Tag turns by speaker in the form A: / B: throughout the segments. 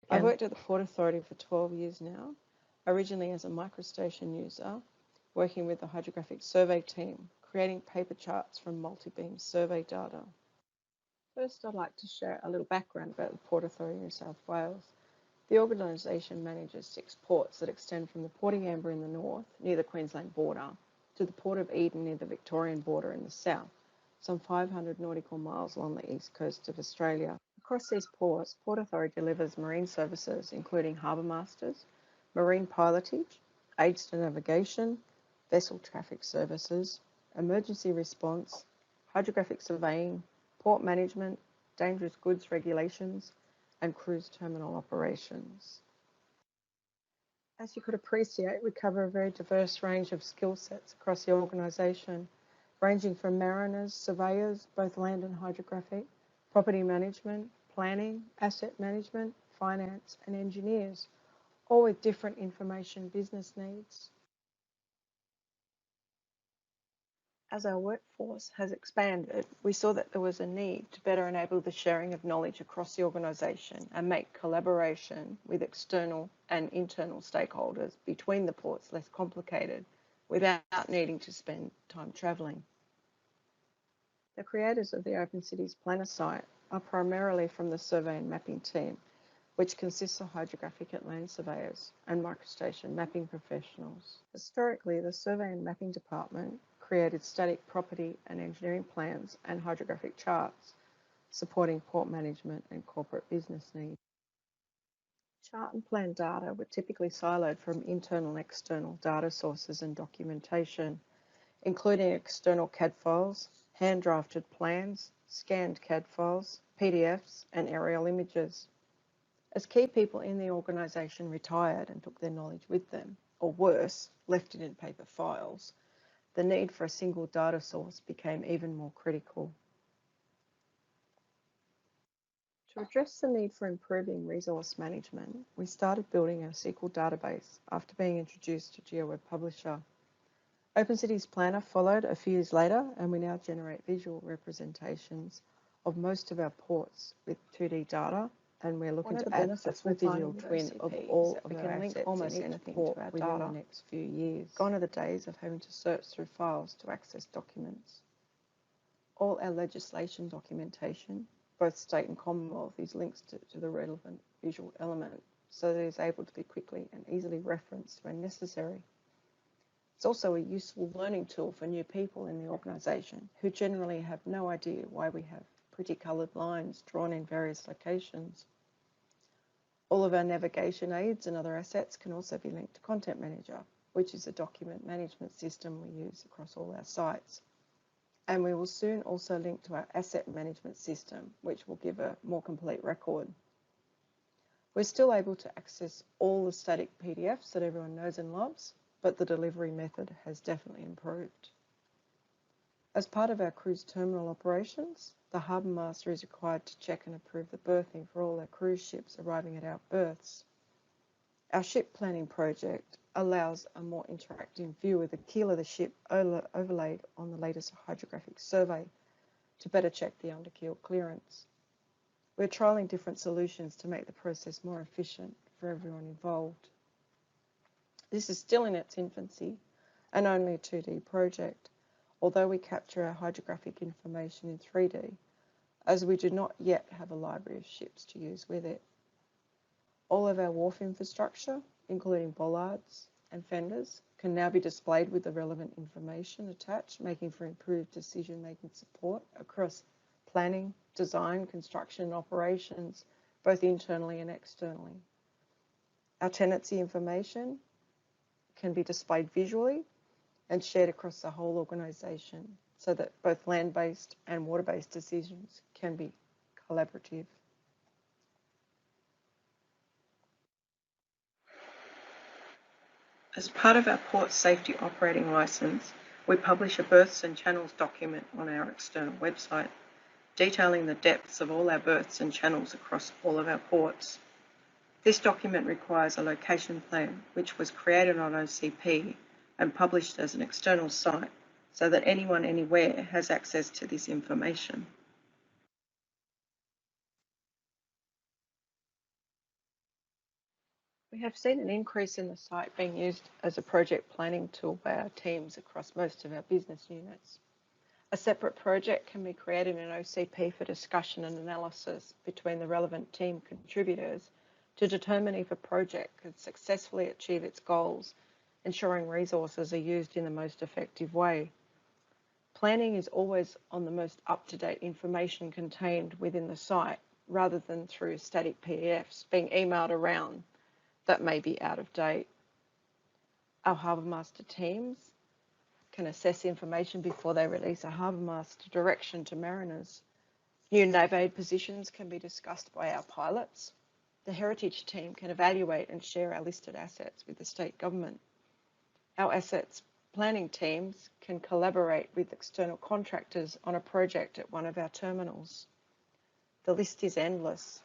A: I've worked at the Port Authority for 12 years now, originally as a microstation user, working with the hydrographic survey team, creating paper charts from multi-beam survey data. First, I'd like to share a little background about the Port Authority New South Wales. The organisation manages 6 ports that extend from the Port of Yamba in the north, near the Queensland border, to the Port of Eden near the Victorian border in the south, some 500 nautical miles along the east coast of Australia. Across these ports, Port Authority delivers marine services including harbour masters, marine pilotage, aids to navigation, vessel traffic services, emergency response, hydrographic surveying, port management, dangerous goods regulations, and cruise terminal operations. As you could appreciate, we cover a very diverse range of skill sets across the organisation, ranging from mariners, surveyors, both land and hydrographic, property management, planning, asset management, finance, and engineers, all with different information business needs. As our workforce has expanded, we saw that there was a need to better enable the sharing of knowledge across the organisation and make collaboration with external and internal stakeholders between the ports less complicated without needing to spend time travelling. The creators of the OpenCities planner site are primarily from the survey and mapping team, which consists of hydrographic and land surveyors and microstation mapping professionals. Historically, the survey and mapping department created static property and engineering plans and hydrographic charts, supporting port management and corporate business needs. Chart and plan data were typically siloed from internal and external data sources and documentation, including external CAD files, hand-drafted plans, scanned CAD files, PDFs, and aerial images. As key people in the organisation retired and took their knowledge with them, or worse, left it in paper files, the need for a single data source became even more critical. To address the need for improving resource management, we started building a SQL database after being introduced to GeoWeb Publisher. OpenCities Planner followed a few years later, and we now generate visual representations of most of our ports with 2D data, and we're looking to add a full digital twin of all of our assets almost anything to our data in the next few years. Gone are the days of having to search through files to access documents. All our legislation documentation, both state and Commonwealth, is linked to the relevant visual element, so that it is able to be quickly and easily referenced when necessary. It's also a useful learning tool for new people in the organisation who generally have no idea why we have pretty coloured lines drawn in various locations. All of our navigation aids and other assets can also be linked to Content Manager, which is a document management system we use across all our sites. And we will soon also link to our asset management system, which will give a more complete record. We're still able to access all the static PDFs that everyone knows and loves, but the delivery method has definitely improved. As part of our cruise terminal operations, the harbour master is required to check and approve the berthing for all our cruise ships arriving at our berths. Our ship planning project allows a more interactive view of the keel of the ship overlaid on the latest hydrographic survey to better check the underkeel clearance. We're trialling different solutions to make the process more efficient for everyone involved. This is still in its infancy and only a 2D project, although we capture our hydrographic information in 3D, as we do not yet have a library of ships to use with it. All of our wharf infrastructure, including bollards and fenders, can now be displayed with the relevant information attached, making for improved decision-making support across planning, design, construction and operations, both internally and externally. Our tenancy information can be displayed visually and shared across the whole organisation so that both land-based and water-based decisions can be collaborative. As part of our Port Safety Operating Licence, we publish a berths and channels document on our external website, detailing the depths of all our berths and channels across all of our ports. This document requires a location plan, which was created on OCP and published as an external site so that anyone anywhere has access to this information. We have seen an increase in the site being used as a project planning tool by our teams across most of our business units. A separate project can be created in OCP for discussion and analysis between the relevant team contributors to determine if a project could successfully achieve its goals, ensuring resources are used in the most effective way. Planning is always on the most up-to-date information contained within the site, rather than through static PDFs being emailed around that may be out of date. Our Harbour Master teams can assess information before they release a Harbour Master direction to mariners. New NavAid positions can be discussed by our pilots. The Heritage team can evaluate and share our listed assets with the state government. Our assets planning teams can collaborate with external contractors on a project at one of our terminals. The list is endless.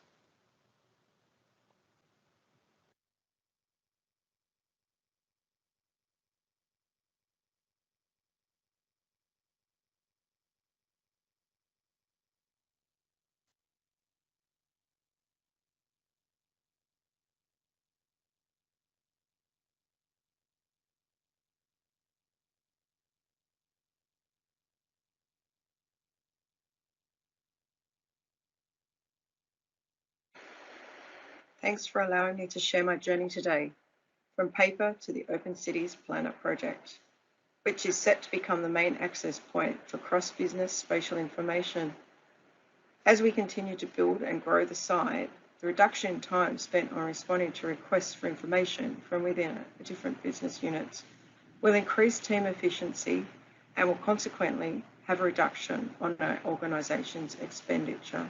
A: Thanks for allowing me to share my journey today, from paper to the OpenCities Planner project, which is set to become the main access point for cross-business spatial information. As we continue to build and grow the site, the reduction in time spent on responding to requests for information from within different business units will increase team efficiency and will consequently have a reduction on our organisation's expenditure.